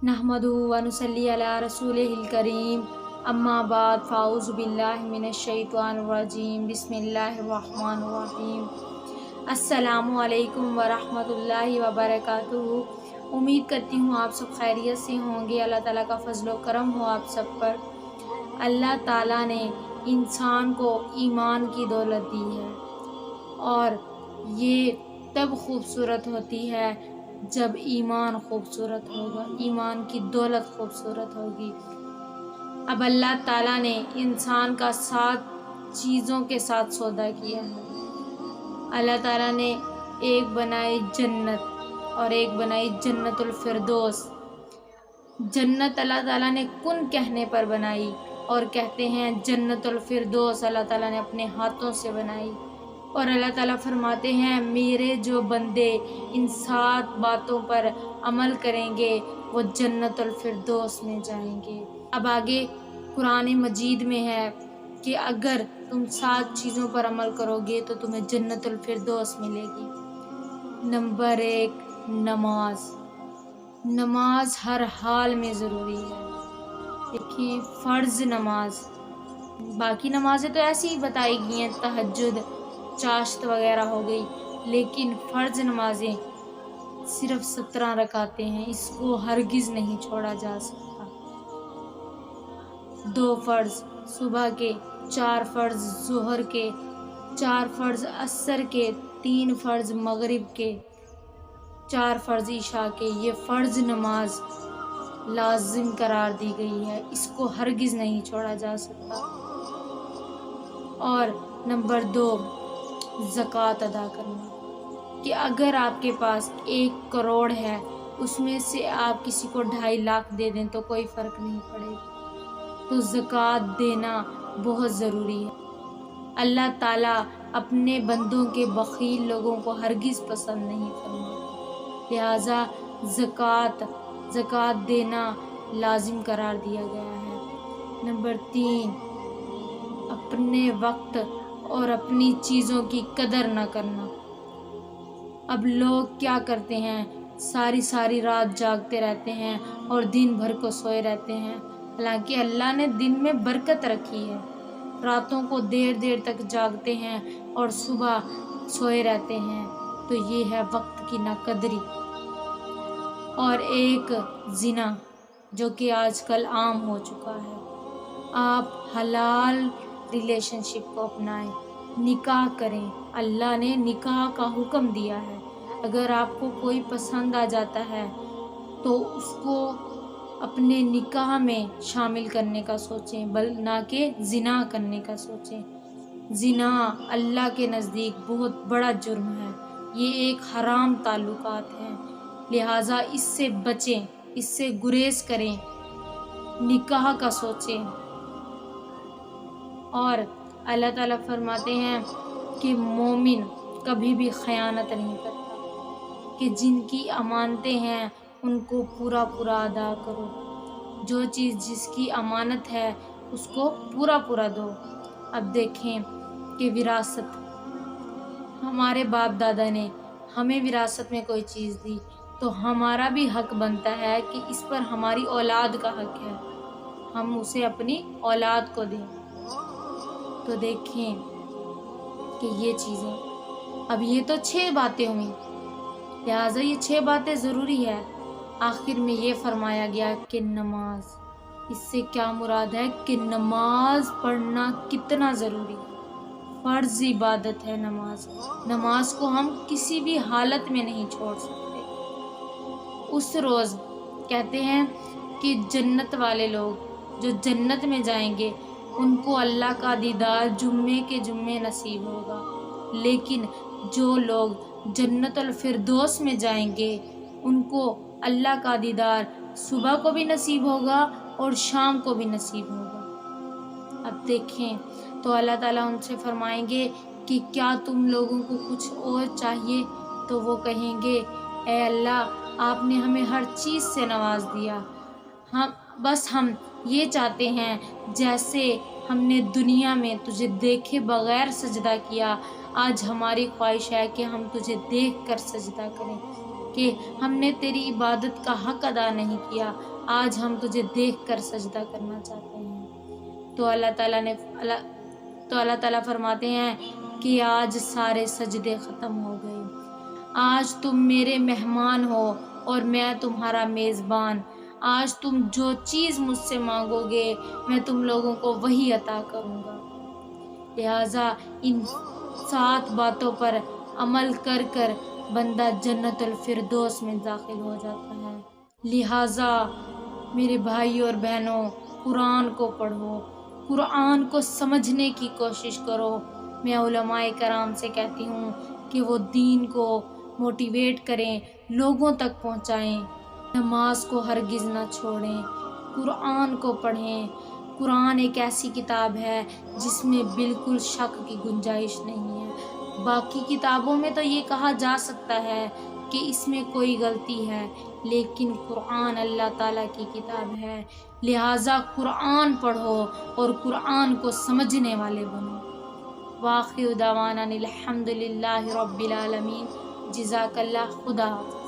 नहमदुहु व नुसल्ली अला रसूलिहिल करीम अम्मा बाद फ़ाऊज़ु बिल्लाहि मिनश शैतानिर रजीम बिस्मिल्लाहिर रहमानिर रहीम। अस्सलामु अलैकुम व रहमतुल्लाहि व बरकातुहू। उम्मीद करती हूँ आप सब खैरियत से होंगे। अल्लाह ताला का फजल व करम हो आप सब पर। अल्लाह ताला ने इंसान को ईमान की दौलत दी है और ये तब खूबसूरत होती है जब ईमान खूबसूरत होगा, ईमान की दौलत खूबसूरत होगी। अब अल्लाह ताला ने इंसान का 7 चीज़ों के साथ सौदा किया है। अल्लाह ताला ने एक बनाई जन्नत और एक बनाई जन्नतुल फिरदौस। जन्नत अल्लाह ताला ने कुन कहने पर बनाई और कहते हैं जन्नतुल फिरदौस अल्लाह ताला ने अपने हाथों से बनाई। और अल्लाह ताला फरमाते हैं मेरे जो बंदे इन 7 बातों पर अमल करेंगे वो जन्नतुल फिरदौस में जाएंगे। अब आगे कुरान मजीद में है कि अगर तुम 7 चीज़ों पर अमल करोगे तो तुम्हें जन्नतुल फिरदौस मिलेगी। नंबर 1 नमाज। नमाज हर हाल में ज़रूरी है। देखिए फ़र्ज़ नमाज, बाकी नमाज़ें तो ऐसी ही बताई गई हैं, तहज्जुद चाश्त वगैरह हो गई, लेकिन फ़र्ज़ नमाज़ें सिर्फ़ 17 रकातें हैं। इसको हरगिज़ नहीं छोड़ा जा सकता। 2 फ़र्ज़ सुबह के, 4 फ़र्ज़ ज़ोहर के, 4 फ़र्ज़ असर के, 3 फ़र्ज़ मगरिब के, 4 फ़र्ज़ ईशा के। ये फ़र्ज़ नमाज लाजिम करार दी गई है, इसको हरगिज़ नहीं छोड़ा जा सकता। और नंबर 2 ज़कात अदा करना, कि अगर आपके पास 1 करोड़ है उसमें से आप किसी को 2.5 लाख दे दें तो कोई फ़र्क नहीं पड़ेगा। तो ज़कात देना बहुत ज़रूरी है। अल्लाह ताला अपने बंदों के बख़ील लोगों को हरगिज़ पसंद नहीं फरमाता, लिहाजा ज़कात देना लाजिम करार दिया गया है। नंबर 3 अपने वक्त और अपनी चीज़ों की कदर न करना। अब लोग क्या करते हैं, सारी रात जागते रहते हैं और दिन भर को सोए रहते हैं। हालांकि अल्लाह ने दिन में बरकत रखी है। रातों को देर तक जागते हैं और सुबह सोए रहते हैं, तो ये है वक्त की नाकदरी। और एक ज़िना जो कि आजकल आम हो चुका है। आप हलाल रिलेशनशिप को अपनाएं, निकाह करें। अल्लाह ने निकाह का हुक्म दिया है। अगर आपको कोई पसंद आ जाता है तो उसको अपने निकाह में शामिल करने का सोचें, ना कि ज़िना करने का सोचें। ज़िना अल्लाह के नज़दीक बहुत बड़ा जुर्म है। ये एक हराम ताल्लुकात हैं, लिहाजा इससे बचें, इससे गुरेज करें, निकाह का सोचें। और अल्लाह ताला फरमाते हैं कि मोमिन कभी भी ख़यानत नहीं करता, कि जिनकी अमानतें हैं उनको पूरा अदा करो। जो चीज़ जिसकी अमानत है उसको पूरा दो। अब देखें कि विरासत, हमारे बाप दादा ने हमें विरासत में कोई चीज़ दी तो हमारा भी हक बनता है कि इस पर हमारी औलाद का हक है, हम उसे अपनी औलाद को दें। तो देखें कि ये चीज़ें, अब ये तो 6 बातें हुई, लिहाजा ये 6 बातें ज़रूरी है। आखिर में ये फरमाया गया कि नमाज, इससे क्या मुराद है कि नमाज पढ़ना कितना ज़रूरी है। फ़र्ज़ इबादत है नमाज को हम किसी भी हालत में नहीं छोड़ सकते। उस रोज़ कहते हैं कि जन्नत वाले लोग जो जन्नत में जाएंगे उनको अल्लाह का दीदार जुम्मे के जुम्मे नसीब होगा, लेकिन जो लोग जन्नतुल फिरदौस में जाएंगे उनको अल्लाह का दीदार सुबह को भी नसीब होगा और शाम को भी नसीब होगा। अब देखें तो अल्लाह ताला उनसे फरमाएंगे कि क्या तुम लोगों को कुछ और चाहिए, तो वो कहेंगे ऐ अल्लाह आपने हमें हर चीज़ से नवाज दिया, हम ये चाहते हैं जैसे हमने दुनिया में तुझे देखे बगैर सजदा किया, आज हमारी ख्वाहिश है कि हम तुझे देख कर सजदा करें, कि हमने तेरी इबादत का हक अदा नहीं किया, آج ہم تجھے دیکھ کر سجدہ کرنا چاہتے ہیں۔ تو اللہ تعالیٰ فرماتے ہیں کہ آج سارے سجدے ختم ہو گئے، آج تم میرے مہمان ہو اور میں تمہارا میزبان۔ آج تم جو چیز مجھ سے مانگو گے میں تم لوگوں کو وہی عطا کروں گا۔ لہٰذا ان 7 باتوں پر عمل کر کر بندہ جنت الفردوس میں داخل ہو جاتا ہے۔ لہٰذا میرے بھائی اور بہنوں، قرآن کو پڑھو، قرآن کو سمجھنے کی کوشش کرو۔ میں علماء کرام سے کہتی ہوں کہ وہ دین کو موٹیویٹ کریں، لوگوں تک پہنچائیں، نماز کو ہرگز نہ چھوڑیں، قرآن کو پڑھیں۔ قرآن ایک ایسی کتاب ہے جس میں بالکل شک کی گنجائش نہیں ہے۔ باقی کتابوں میں تو یہ کہا جا سکتا ہے کہ اس میں کوئی غلطی ہے، لیکن قرآن اللہ تعالیٰ کی کتاب ہے، لہٰذا قرآن پڑھو اور قرآن کو سمجھنے والے بنو۔ وآخر دعوانا الحمد للہ رب العالمین۔ جزاک اللہ، خدا حافظ۔